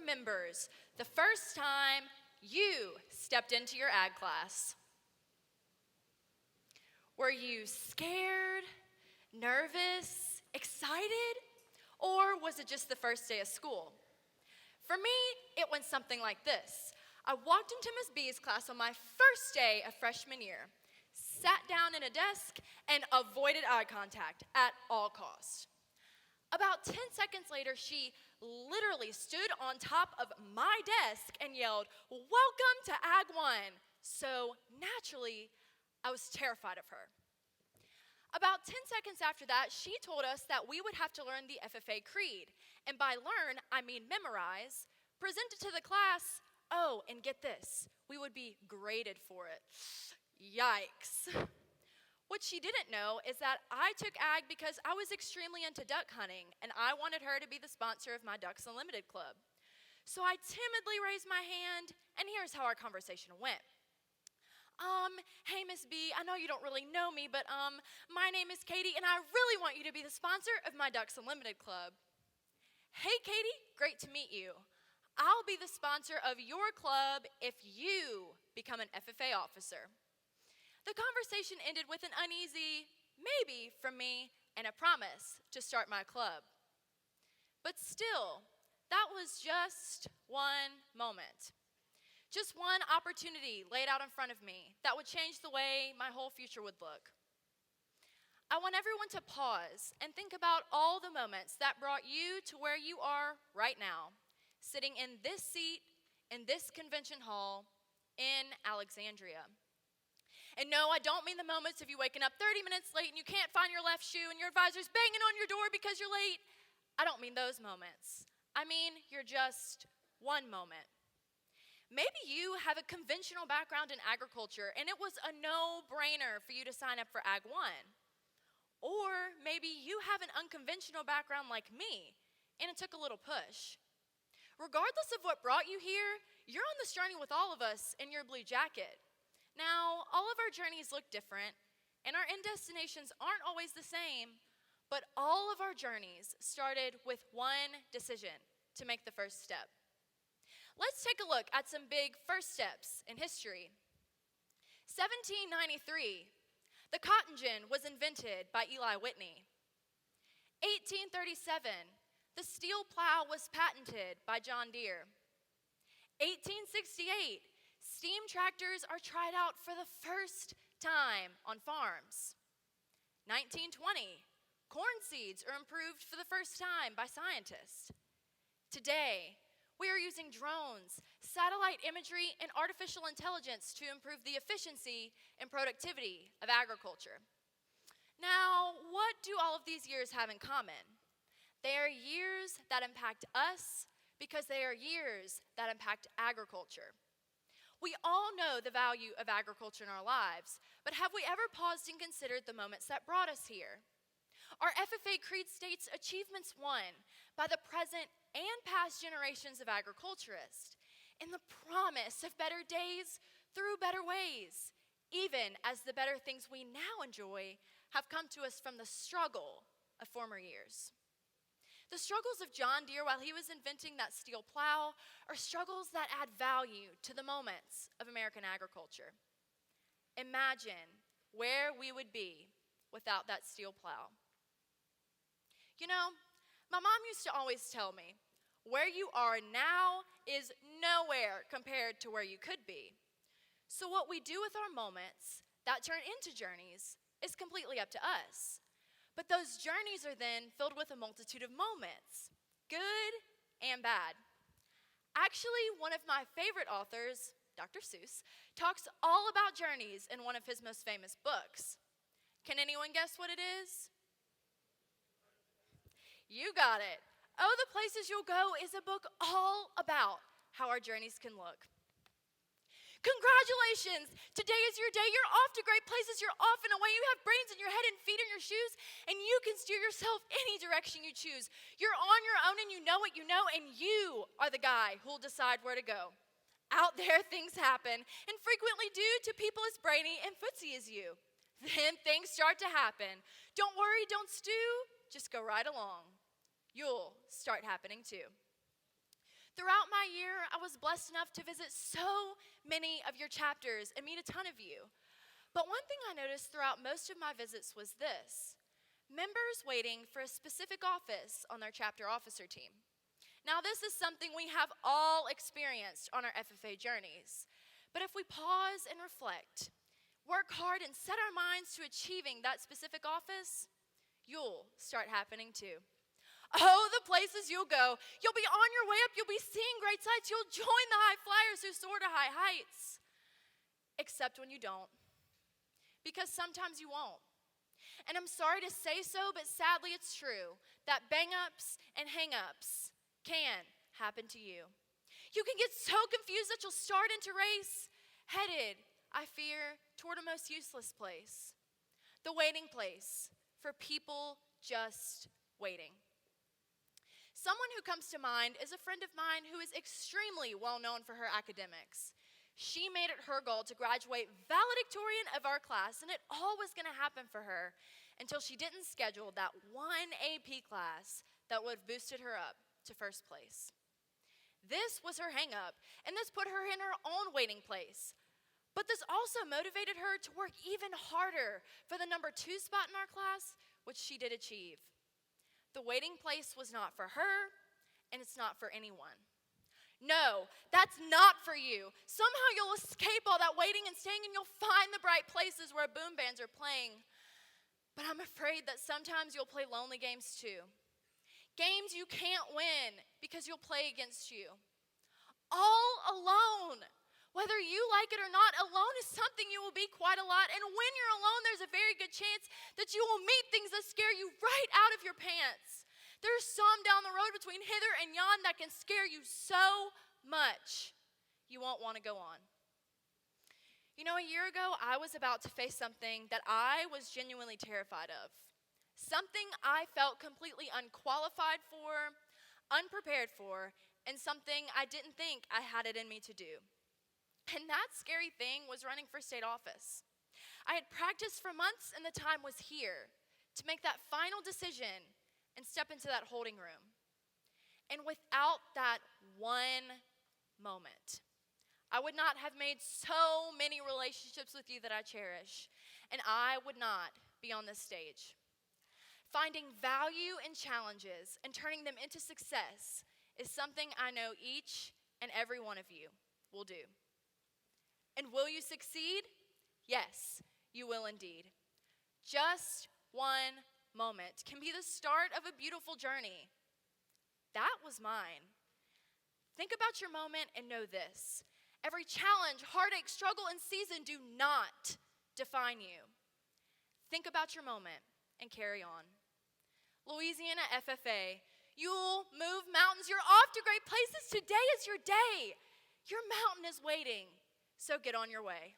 remembers the first time you stepped into your ag class? Were you scared, nervous, excited, or was it just the first day of school? For me, it went something like this. I walked into Ms. B's class on my first day of freshman year, sat down in a desk, and avoided eye contact at all costs. About 10 seconds later, she literally stood on top of my desk and yelled, "Welcome to Ag 1." So naturally, I was terrified of her. About 10 seconds after that, she told us that we would have to learn the FFA Creed. And by learn, I mean memorize, present it to the class. Oh, and get this, we would be graded for it. Yikes. What she didn't know is that I took ag because I was extremely into duck hunting, and I wanted her to be the sponsor of my Ducks Unlimited Club. So I timidly raised my hand, and here's how our conversation went. Hey, Miss B, I know you don't really know me, but my name is Katie, and I really want you to be the sponsor of my Ducks Unlimited Club. Hey, Katie, great to meet you. I'll be the sponsor of your club if you become an FFA officer. The conversation ended with an uneasy maybe from me and a promise to start my club. But still, that was just one moment. Just one opportunity laid out in front of me that would change the way my whole future would look. I want everyone to pause and think about all the moments that brought you to where you are right now, sitting in this seat in this convention hall in Alexandria. And no, I don't mean the moments of you waking up 30 minutes late and you can't find your left shoe and your advisor's banging on your door because you're late. I don't mean those moments. I mean you're just one moment. Maybe you have a conventional background in agriculture and it was a no-brainer for you to sign up for Ag 1. Or maybe you have an unconventional background like me and it took a little push. Regardless of what brought you here, you're on this journey with all of us in your blue jacket. Now, all of our journeys look different, and our end destinations aren't always the same, but all of our journeys started with one decision to make the first step. Let's take a look at some big first steps in history. 1793, the cotton gin was invented by Eli Whitney. 1837, the steel plow was patented by John Deere. 1868, steam tractors are tried out for the first time on farms. 1920, corn seeds are improved for the first time by scientists. Today, we are using drones, satellite imagery, and artificial intelligence to improve the efficiency and productivity of agriculture. Now, what do all of these years have in common? They are years that impact us because they are years that impact agriculture. We all know the value of agriculture in our lives, but have we ever paused and considered the moments that brought us here? Our FFA Creed states achievements won by the present and past generations of agriculturists, and the promise of better days through better ways, even as the better things we now enjoy have come to us from the struggle of former years. The struggles of John Deere while he was inventing that steel plow are struggles that add value to the moments of American agriculture. Imagine where we would be without that steel plow. You know, my mom used to always tell me, where you are now is nowhere compared to where you could be. So what we do with our moments that turn into journeys is completely up to us. But those journeys are then filled with a multitude of moments, good and bad. Actually, one of my favorite authors, Dr. Seuss, talks all about journeys in one of his most famous books. Can anyone guess what it is? You got it. Oh, The Places You'll Go is a book all about how our journeys can look. Congratulations! Today is your day. You're off to great places. You're off and away. You have brains in your head and feet in your shoes, and you can steer yourself any direction you choose. You're on your own, and you know what you know, and you are the guy who will decide where to go. Out there, things happen, and frequently due to people as brainy and footsy as you. Then things start to happen. Don't worry, don't stew, just go right along. You'll start happening too. Throughout my year, I was blessed enough to visit so many of your chapters and meet a ton of you. But one thing I noticed throughout most of my visits was this: members waiting for a specific office on their chapter officer team. Now, this is something we have all experienced on our FFA journeys. But if we pause and reflect, work hard, and set our minds to achieving that specific office, you'll start happening too. Oh, the places you'll go. You'll be on your way up. You'll be seeing great sights. You'll join the high flyers who soar to high heights. Except when you don't. Because sometimes you won't. And I'm sorry to say so, but sadly it's true that bang-ups and hang-ups can happen to you. You can get so confused that you'll start into race, headed, I fear, toward a most useless place. The waiting place for people just waiting. Someone who comes to mind is a friend of mine who is extremely well known for her academics. She made it her goal to graduate valedictorian of our class, and it all was going to happen for her until she didn't schedule that one AP class that would have boosted her up to first place. This was her hang-up, and this put her in her own waiting place. But this also motivated her to work even harder for the number 2 spot in our class, which she did achieve. The waiting place was not for her, and it's not for anyone. No, that's not for you. Somehow you'll escape all that waiting and staying, and you'll find the bright places where boom bands are playing. But I'm afraid that sometimes you'll play lonely games too. Games you can't win because you'll play against you. All alone. Whether you like it or not, alone is something you will be quite a lot. And when you're alone, there's a very good chance that you will meet things that scare you right out of your pants. There's some down the road between hither and yon that can scare you so much you won't want to go on. You know, a year ago, I was about to face something that I was genuinely terrified of. Something I felt completely unqualified for, unprepared for, and something I didn't think I had it in me to do. And that scary thing was running for state office. I had practiced for months, and the time was here to make that final decision and step into that holding room. And without that one moment, I would not have made so many relationships with you that I cherish, and I would not be on this stage. Finding value in challenges and turning them into success is something I know each and every one of you will do. And will you succeed? Yes, you will indeed. Just one moment can be the start of a beautiful journey. That was mine. Think about your moment and know this: every challenge, heartache, struggle, and season do not define you. Think about your moment and carry on. Louisiana FFA, you'll move mountains. You're off to great places. Today is your day. Your mountain is waiting. So get on your way.